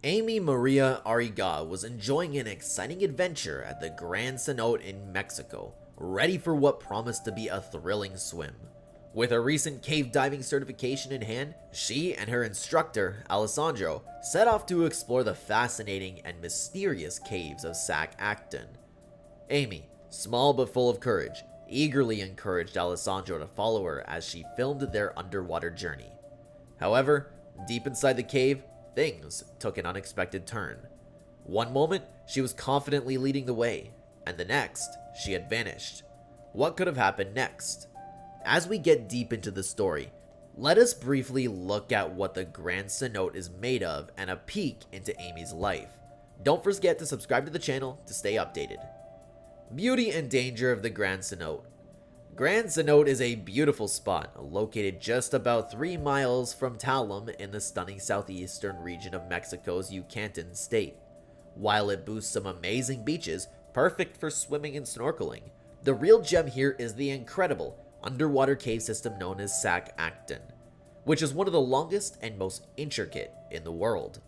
Maria Arriaga was enjoying an exciting adventure at the Grand Cenote in Mexico, ready for what promised to be a thrilling swim. With her recent cave diving certification in hand, she and her instructor, Alessandro, set off to explore the fascinating and mysterious caves of Sac Actun. Amy, small but full of courage, eagerly encouraged Alessandro to follow her as she filmed their underwater journey. However, deep inside the cave, things took an unexpected turn. One moment, she was confidently leading the way, and the next, she had vanished. What could have happened next? As we get deep into the story, let us briefly look at what the Grand Cenote is made of and a peek into Amy's life. Don't forget to subscribe to the channel to stay updated. Beauty and danger of the Grand Cenote. Grand Cenote is a beautiful spot located just about 3 miles from Tulum in the stunning southeastern region of Mexico's Yucatan state. While it boasts some amazing beaches, perfect for swimming and snorkeling, the real gem here is the incredible underwater cave system known as Sac Actun, which is one of the longest and most intricate in the world.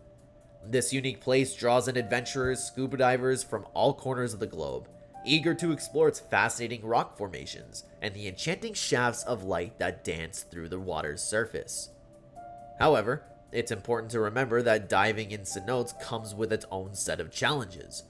This unique place draws in adventurers, scuba divers from all corners of the globe, eager to explore its fascinating rock formations and the enchanting shafts of light that dance through the water's surface. However, it's important to remember that diving in cenotes comes with its own set of challenges.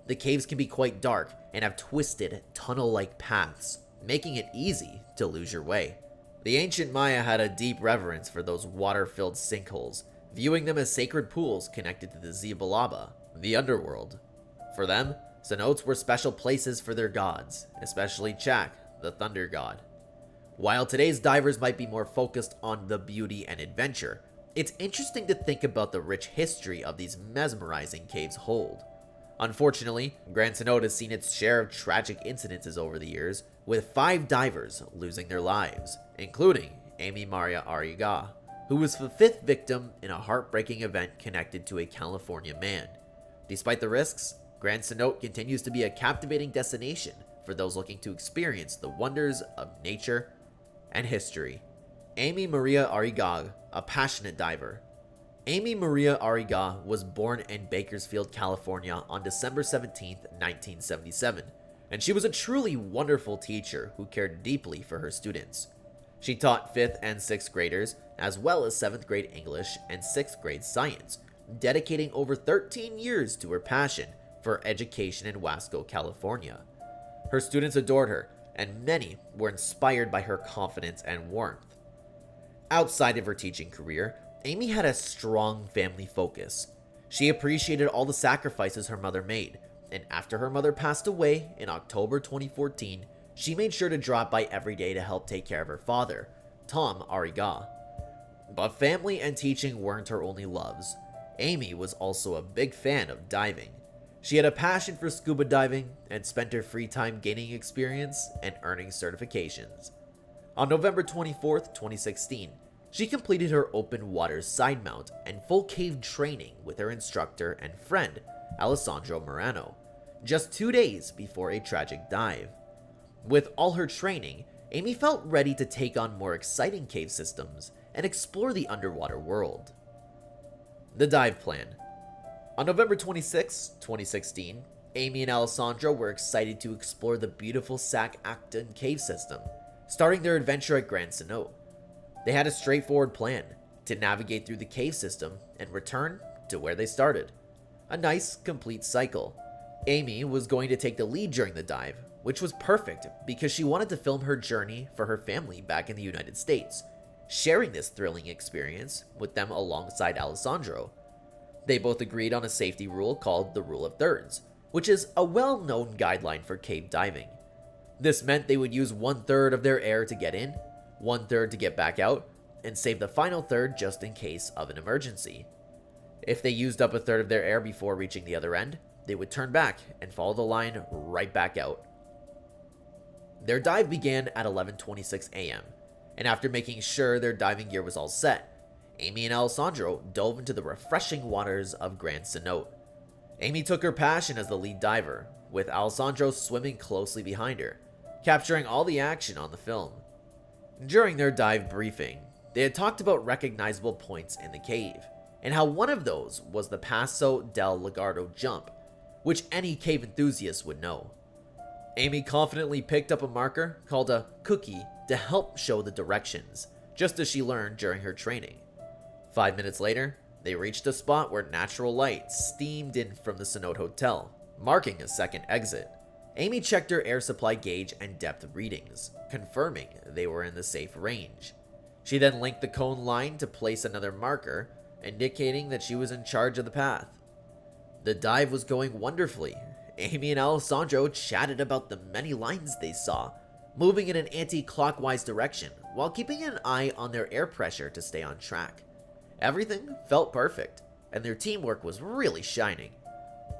The caves can be quite dark and have twisted, tunnel-like paths, making it easy to lose your way. The ancient Maya had a deep reverence for those water-filled sinkholes, viewing them as sacred pools connected to the 𝗔𝗕𝗢𝗨𝗧, the underworld. For them, cenotes were special places for their gods, especially Chak, the thunder god. While today's divers might be more focused on the beauty and adventure, it's interesting to think about the rich history of these mesmerizing caves hold. Unfortunately, Grand Cenote has seen its share of tragic incidences over the years, with 5 divers losing their lives, including Maria Arriaga, who was the 5th victim in a heartbreaking event connected to a California man. Despite the risks, Grand Cenote continues to be a captivating destination for those looking to experience the wonders of nature and history. Maria Arriaga, a passionate diver. Maria Arriaga was born in Bakersfield, California on December 17, 1977, and she was a truly wonderful teacher who cared deeply for her students. She taught 5th and 6th graders, as well as 7th grade English and 6th grade science, dedicating over 13 years to her passion for education in Wasco, California. Her students adored her, and many were inspired by her confidence and warmth. Outside of her teaching career, Amy had a strong family focus. She appreciated all the sacrifices her mother made, and after her mother passed away in October 2014, she made sure to drop by every day to help take care of her father, Tom Arriaga. But family and teaching weren't her only loves. Amy was also a big fan of diving. She had a passion for scuba diving and spent her free time gaining experience and earning certifications. On November 24, 2016, she completed her open water side mount and full cave training with her instructor and friend, Alessandro Morano, just 2 days before a tragic dive. With all her training, Amy felt ready to take on more exciting cave systems and explore the underwater world. The dive plan. On November 26, 2016, Amy and Alessandro were excited to explore the beautiful Sac Actun cave system, starting their adventure at Grand Cenote. They had a straightforward plan to navigate through the cave system and return to where they started. A nice, complete cycle. Amy was going to take the lead during the dive, which was perfect because she wanted to film her journey for her family back in the United States, sharing this thrilling experience with them alongside Alessandro. They both agreed on a safety rule called the Rule of Thirds, which is a well-known guideline for cave diving. This meant they would use 1/3 of their air to get in, 1/3 to get back out, and save the final third just in case of an emergency. If they used up 1/3 of their air before reaching the other end, they would turn back and follow the line right back out. Their dive began at 11:26 a.m., and after making sure their diving gear was all set, Amy and Alessandro dove into the refreshing waters of Grand Cenote. Amy took her passion as the lead diver, with Alessandro swimming closely behind her, capturing all the action on the film. During their dive briefing, they had talked about recognizable points in the cave. and how one of those was the Passo del Lagarto jump, which any cave enthusiast would know. Amy confidently picked up a marker called a cookie to help show the directions, just as she learned during her training. 5 minutes later, they reached a spot where natural light steamed in from the Cenote Hotel, marking a second exit. Amy checked her air supply gauge and depth readings, confirming they were in the safe range. She then linked the cone line to place another marker, indicating that she was in charge of the path. The dive was going wonderfully. Amy and Alessandro chatted about the many lines they saw, moving in an anti-clockwise direction while keeping an eye on their air pressure to stay on track. Everything felt perfect, and their teamwork was really shining.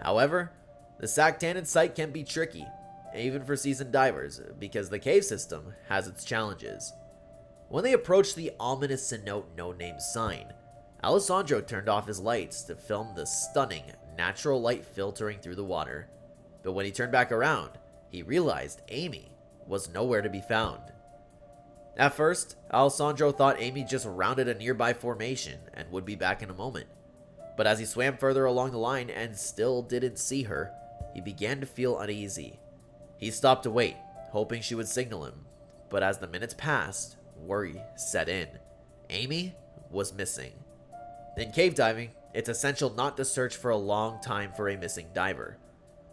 However, the Sac Actun site can be tricky, even for seasoned divers, because the cave system has its challenges. When they approached the ominous Cenote no-name sign, Alessandro turned off his lights to film the stunning natural light filtering through the water. But when he turned back around, he realized Amy was nowhere to be found. At first, Alessandro thought Amy just rounded a nearby formation and would be back in a moment. But as he swam further along the line and still didn't see her, he began to feel uneasy. He stopped to wait, hoping she would signal him. But as the minutes passed, worry set in. Amy was missing. In cave diving, it's essential not to search for a long time for a missing diver.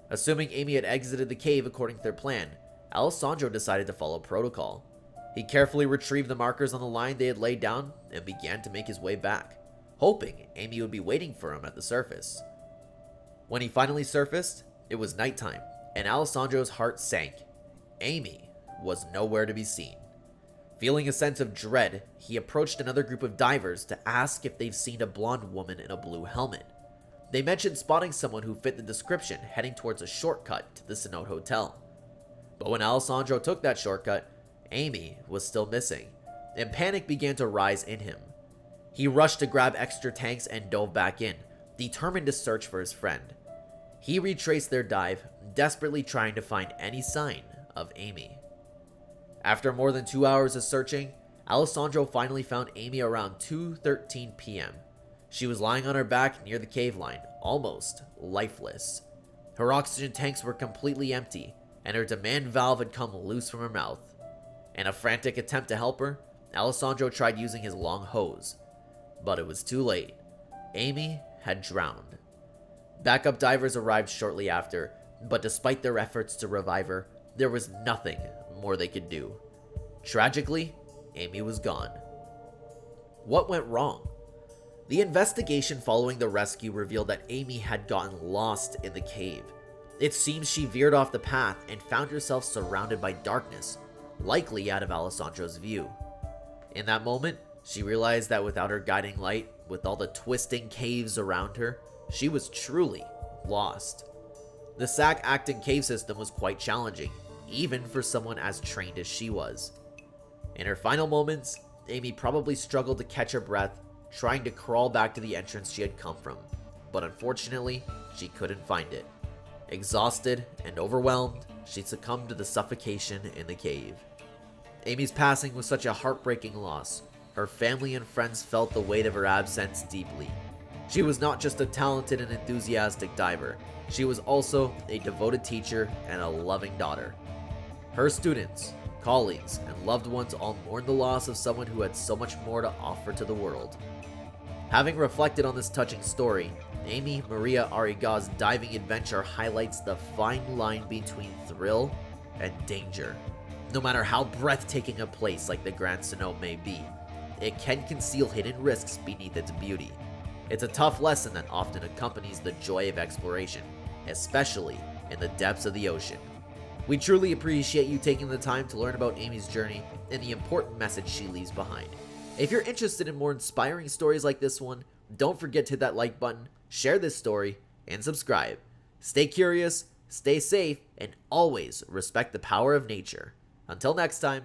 Assuming Amy had exited the cave according to their plan, Alessandro decided to follow protocol. He carefully retrieved the markers on the line they had laid down and began to make his way back, hoping Amy would be waiting for him at the surface. When he finally surfaced, it was nighttime, and Alessandro's heart sank. Amy was nowhere to be seen. Feeling a sense of dread, he approached another group of divers to ask if they've seen a blonde woman in a blue helmet. They mentioned spotting someone who fit the description heading towards a shortcut to the Cenote Hotel. But when Alessandro took that shortcut, Amy was still missing, and panic began to rise in him. He rushed to grab extra tanks and dove back in, determined to search for his friend. He retraced their dive, desperately trying to find any sign of Amy. After more than 2 hours of searching, Alessandro finally found Amy around 2:13 p.m. She was lying on her back near the cave line, almost lifeless. Her oxygen tanks were completely empty, and her demand valve had come loose from her mouth. In a frantic attempt to help her, Alessandro tried using his long hose, but it was too late. Amy had drowned. Backup divers arrived shortly after, but despite their efforts to revive her, there was nothing more they could do. Tragically, Amy was gone. What went wrong? The investigation following the rescue revealed that Amy had gotten lost in the cave. It seems she veered off the path and found herself surrounded by darkness, likely out of Alessandro's view. In that moment, she realized that without her guiding light, with all the twisting caves around her, she was truly lost. The Sac Actun cave system was quite challenging, even for someone as trained as she was. In her final moments, Amy probably struggled to catch her breath, trying to crawl back to the entrance she had come from, but unfortunately, she couldn't find it. Exhausted and overwhelmed, she succumbed to the suffocation in the cave. Amy's passing was such a heartbreaking loss. Her family and friends felt the weight of her absence deeply. She was not just a talented and enthusiastic diver, she was also a devoted teacher and a loving daughter. Her students, colleagues, and loved ones all mourned the loss of someone who had so much more to offer to the world. Having reflected on this touching story, Amy Maria Arriaga's diving adventure highlights the fine line between thrill and danger. No matter how breathtaking a place like the Grand Cenote may be, it can conceal hidden risks beneath its beauty. It's a tough lesson that often accompanies the joy of exploration, especially in the depths of the ocean. We truly appreciate you taking the time to learn about Amy's journey and the important message she leaves behind. If you're interested in more inspiring stories like this one, don't forget to hit that like button, share this story, and subscribe. Stay curious, stay safe, and always respect the power of nature. Until next time.